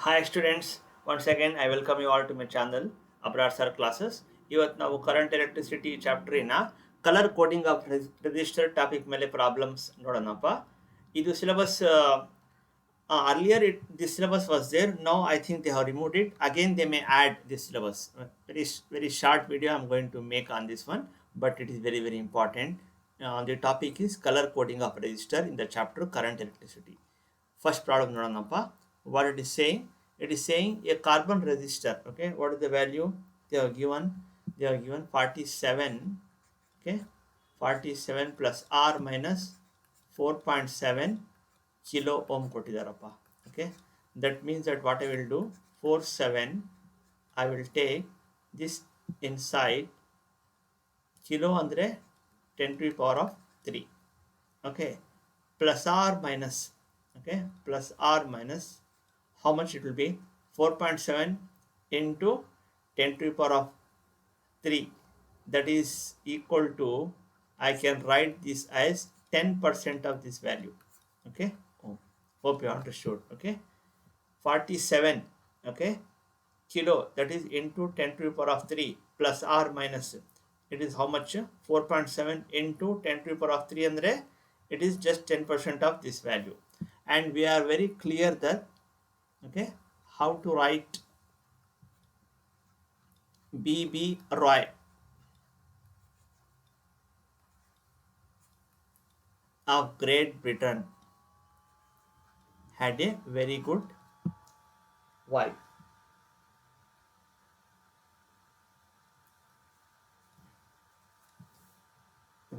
Hi students, once again I welcome you all to my channel Abrar sir classes. ಇವತ್ತು ನಾವು current electricity ಚಾಪ್ಟರಿನ colour coding of resistor topic ಮೇಲೆ problems ನೋಡೋಣಪ್ಪ. ಇದು syllabus earlier this syllabus was there. Now I think they have removed it. Again they may add this syllabus. Very short video I'm going to make on this one, but it is very important. The topic is color coding of register in the chapter current electricity. First problem nodanappa. What it is saying? It is saying a carbon resistor. Okay, what is the value they have given? They have given 47. Okay, 47 plus R minus 4.7 kilo ohm ಕೊಟ್ಟಿದ್ದಾರಪ್ಪ. Okay, that means that what I will do, 47 I will take this inside kilo andre 10 to the power of 3. Okay, plus R minus, okay, plus R minus, how much it will be? 4.7 into 10 to the power of 3, that is equal to, I can write this as 10% of this value. Okay, oh, hope you understood. Okay, 47, okay, kilo, that is into 10 to the power of 3 plus R minus, it is how much? 4.7 into 10 to the power of 3 andre it is just 10% of this value. And we are very clear that, okay, how to write BB Roy of Great Britain had a very good wife.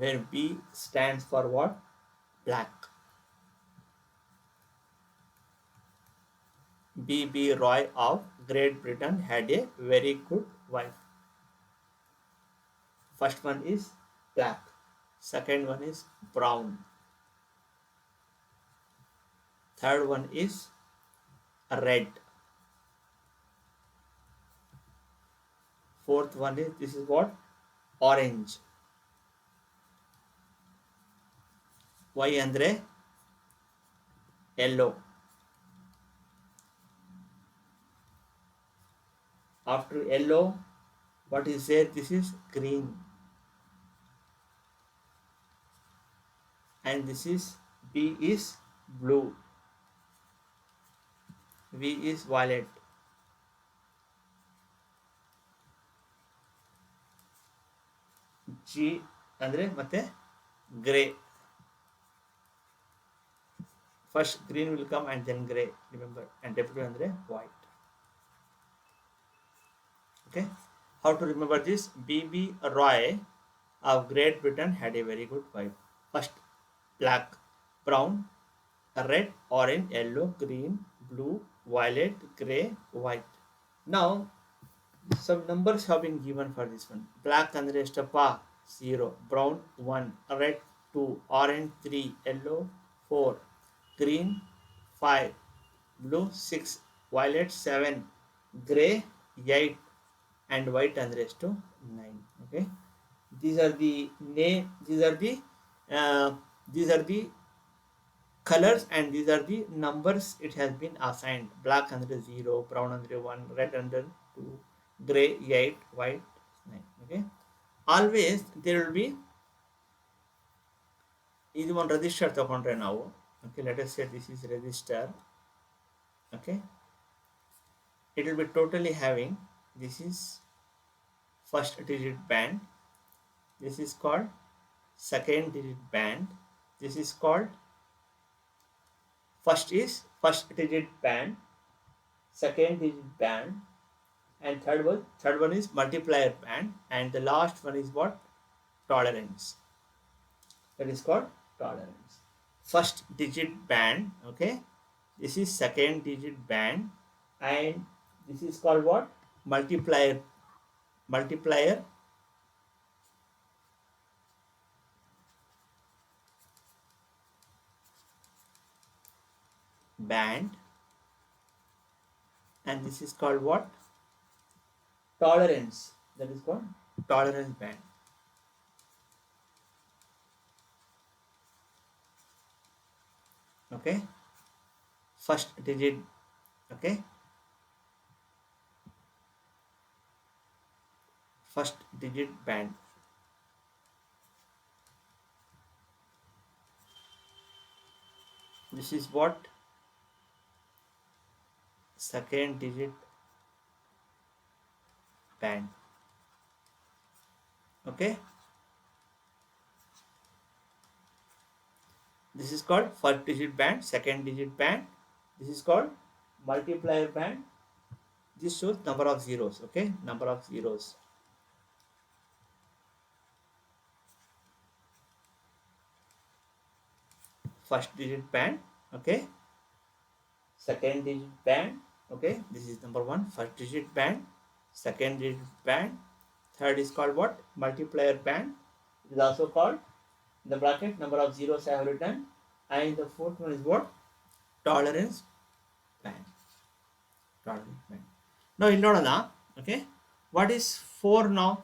Where B stands for what? Black. B.B. Roy of Great Britain had a very good wife. First one is black. Second one is brown. Third one is red. Fourth one is, this is what? Orange. Y andre yellow. After yellow, what is there? This is green. And this is, B is blue. V is violet. G andre ಮತ್ತೆ gray. First green will come and then gray, remember, and W andre white. Okay, how to remember this? B.B. Roy of Great Britain had a very good wife. First black, brown, red, orange, yellow, green, blue, violet, gray, white. Now some numbers have been given for this one. Black andre estappa 0, brown 1, red 2, orange 3, yellow 4, green 5, blue 6, violet 7, gray 8, and white andre ಎಷ್ಟು 9. Okay, these are the name, these are the colors, and these are the numbers it has been assigned. Black andre 0, brown andre 1, red andre 2, gray 8, white 9. Okay, always there will be, ಇದು ಒಂದು register ತಗೊಂಡ್ರೆ ನಾವು, okay, let us say this is resistor. Okay, it will be totally having, this is first digit band, this is called second digit band, this is called, first is first digit band, second digit band, and third one is multiplier band, and the last one is what? Tolerance. That is called tolerance. First digit band, okay, this is second digit band, and this is called what? Multiplier band, and this is called what? Tolerance. That is called tolerance band. Okay, first digit, okay, first digit band. This is what? Second digit band. Okay, this is called first digit band, second digit band. This is called multiplier band. This shows number of zeros. Okay, number of zeros. First digit band. Okay, second digit band. Okay, this is number one, first digit band, second digit band. Third is called what? Multiplier band. It is also called the bracket number of zeros I have written. And the fourth one is what? Tolerance band. Tolerance band. Now in order, okay, what is 4 now?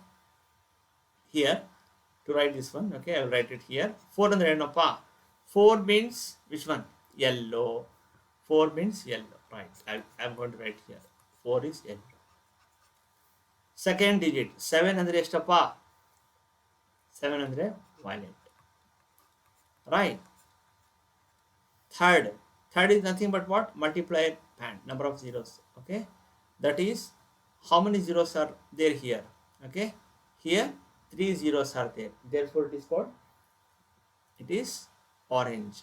Here to write this one. Okay, I will write it here. 4 and the pa. 4 means which one? Yellow. 4 means yellow. Right. I'm going to write here. 4 is yellow. Second digit 7 and the rest pa. 7 and the violet. Right. Third is nothing but what? Multiplier band, number of zeros. Okay, that is how many zeros are there here. Okay, here 3 zeros are there, therefore it is called, it is orange.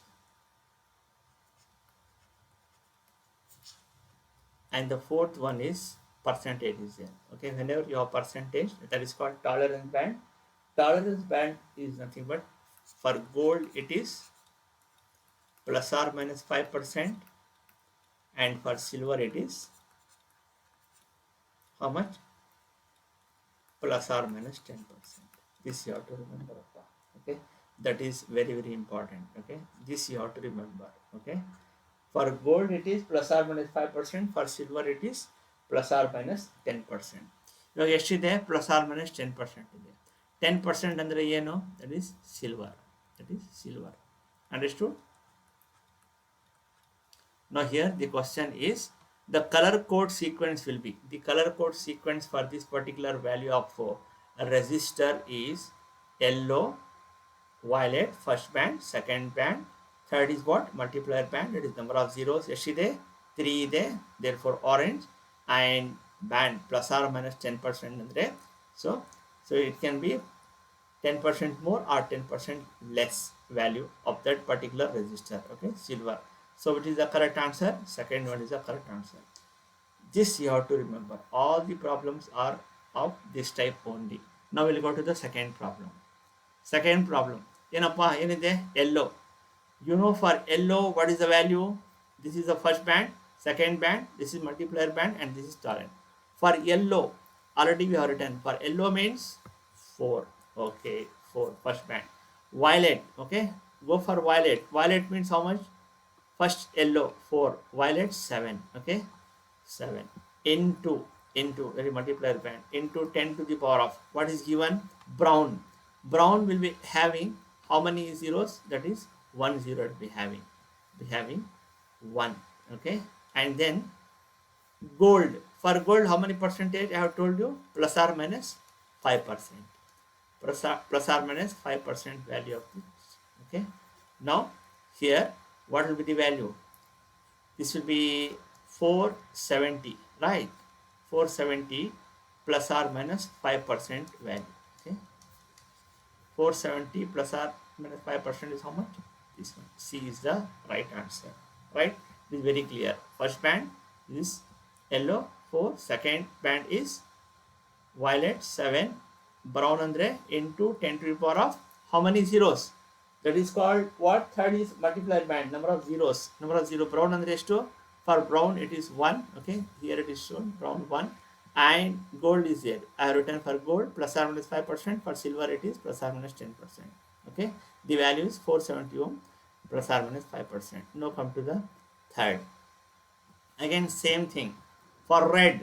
And the fourth one is percentage is there. Okay, whenever you have percentage, that is called tolerance band. Tolerance band is nothing but, for gold it is plus or minus 5%, and for silver it is how much? Plus or minus 10%. This you have to remember. Okay, that is very very important. Okay, this you have to remember. Okay, for gold it is plus or minus 5%, for silver it is plus or minus 10%. ಇವಾಗ ಎಷ್ಟಿದೆ? Plus R minus 10% ಇದೆ. 10% ಅಂದರೆ ಏನು? That is silver. That is silver. Understood? Now here the question is, the color code sequence will be, the color code sequence for this particular value of a resistor is yellow, violet, first band, second band, third is what? Multiplier band, that is number of zeros eshide 3 ide, therefore orange, and band plus or minus 10% andre, so it can be 10% more or 10% less value of that particular resistor. Okay, silver. So which is the correct answer? Second one is the correct answer. This you have to remember. All the problems are of this type only. Now we'll go to the second problem. Second problem. Yenappa yenide? Yellow. You know, for yellow what is the value? This is the first band, second band, this is multiplier band, and this is tolerant. For yellow, already we have written. For yellow means 4. Okay, 4, first band. Violet. Okay, go for violet. Violet means how much? First yellow 4, violet 7. Okay, 7 into very multiplier band into 10 to the power of what is given? Brown. Brown will be having how many zeros? That is 1 zero. It will be having 1. Okay, and then gold. For gold, how many percentage? I have told you, plus or minus 5%. Plus or minus 5% value of this. Okay, now here what will be the value? This will be 470, right? 470 plus or minus 5% value. Okay, 470 plus or minus 5% is how much? This one. C is the right answer. Right? It is very clear. First band is yellow 4, second band is violet 7, brown andre into 10 to the power of how many zeros? That is called what? Third is multiplier band, number of zeros. Number of zero. Brown andre ಎಷ್ಟು? For brown it is 1. Okay, here it is shown brown 1, and gold is there. I have written for gold plus or minus 5%. For silver it is plus or minus 10%. Okay, the value is 470 ohm plus or minus 5%. Now come to the third. Again same thing. For red,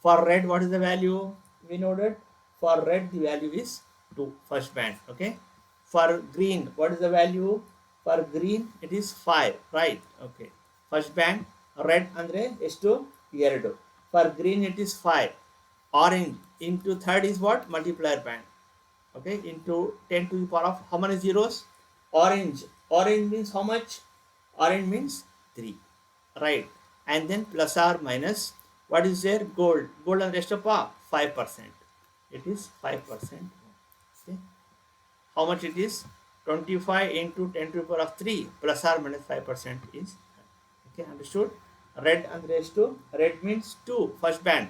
what is the value? We know that for red the value is 2, first band. Okay, for green what is the value? For green it is 5, right? Okay, first band red andre ಎಷ್ಟು 2. For green it is 5. orange into third is what? Multiplier band. Okay, into 10 to the power of how many zeros? Orange means how much? Orange means 3, right? And then plus or minus, what is there? Gold and rest of 5%. It is 5%. Okay, how much it is? 25 into 10 to the power of 3 plus or minus 5% is, okay, understood? Red and rest to, red means 2, first band.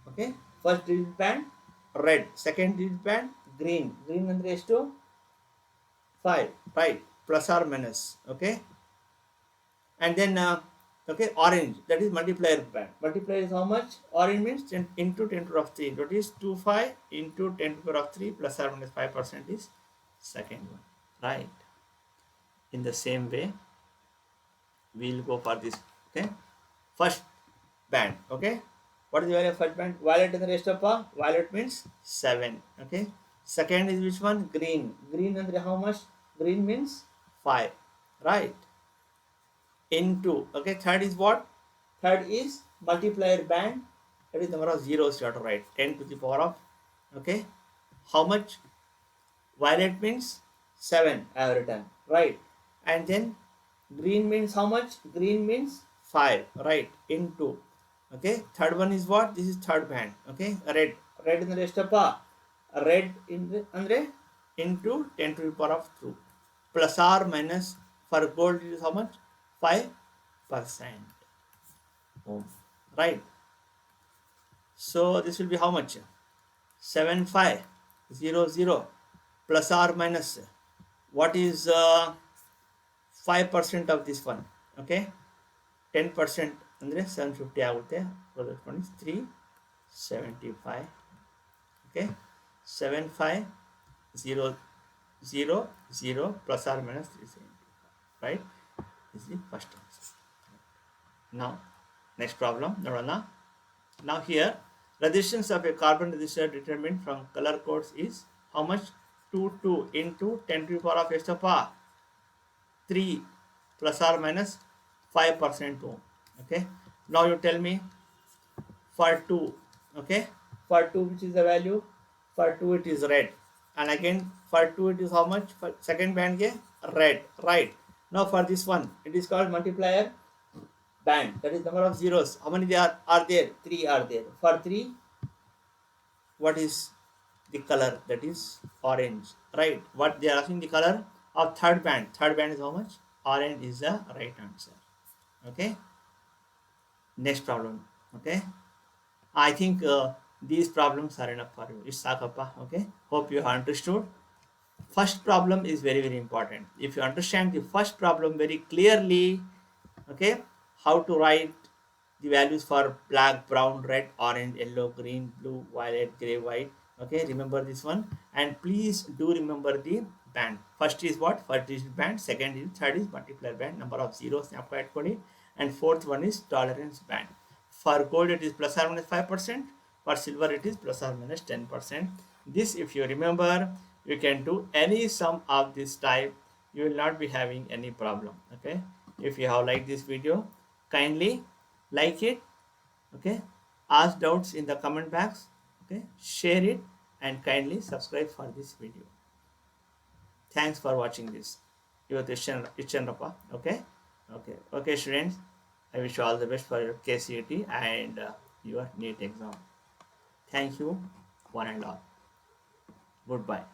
Okay, first digit band red, second digit band green and raised to 5, right? Plus or minus. Okay, and then okay, orange, that is multiplier band. Multiplier is how much? Orange means 10 into 10 to the power of 3, that is 25 into 10 to the power of 3 plus or minus 5% is second one, right? In the same way we'll go for this. Okay, first band. Okay, what is the value of first band? Violet and the rest of violet means 7. Okay, second is which one? Green and how much? Green means 5, right? Into, okay, third is what? Third is multiplier band, that is number of zeros you have to write, 10 to the power of, okay, how much? Violet means 7 I have written, right? And then green means how much? Green means 5, right? Into, okay, third one is what? This is third band. Okay, red in the rest of red in the andre into 10 to the power of 2 plus or minus, for gold it is how much? 5%. Oh, right? So this will be how much? 7500 plus or minus, what is 5% of this one? Okay, 10% ಅಂದರೆ 750 ಆಗುತ್ತೆ. So that one is 375. Okay, 7500 plus or minus 375, right? This is the first answer. Now next problem ನೋಡೋಣ. Now here, resistance of a carbon resistor determined from color codes is how much? 2 into 10 to the power of s to power 3 plus or minus 5% ohm. Okay, now you tell me for 2. Okay, for 2 which is the value? For 2 it is red, and again for 2 it is how much? For second band ke red, right? Now for this one it is called multiplier band, that is number of zeros. How many there are there? 3 are there. For 3, what is the color? That is orange, right? What they are asking, the color of third band. Third band is how much? Orange is the right answer. Okay, next problem. Okay, I think these problems are enough for you. It's sakappa. Okay, hope you have understood. First problem is very very important. If you understand the first problem very clearly, okay, how to write the values for black, brown, red, orange, yellow, green, blue, violet, gray, white. Okay, remember this one, and please do remember the band. First is what? First is band, second is, third is multiplier band, number of zeros, and fourth one is tolerance band. For gold it is plus or minus 5%, for silver it is plus or minus 10%. This if you remember, you can do any sum of this type, you will not be having any problem. Okay, if you have liked this video, kindly like it. Okay, ask doubts in the comment box. Okay, share it and kindly subscribe for this video. Thanks for watching this. Your Ichanrappa. Okay students, I wish you all the best for your Kcet and your NEET exam. Thank you one and all. Goodbye.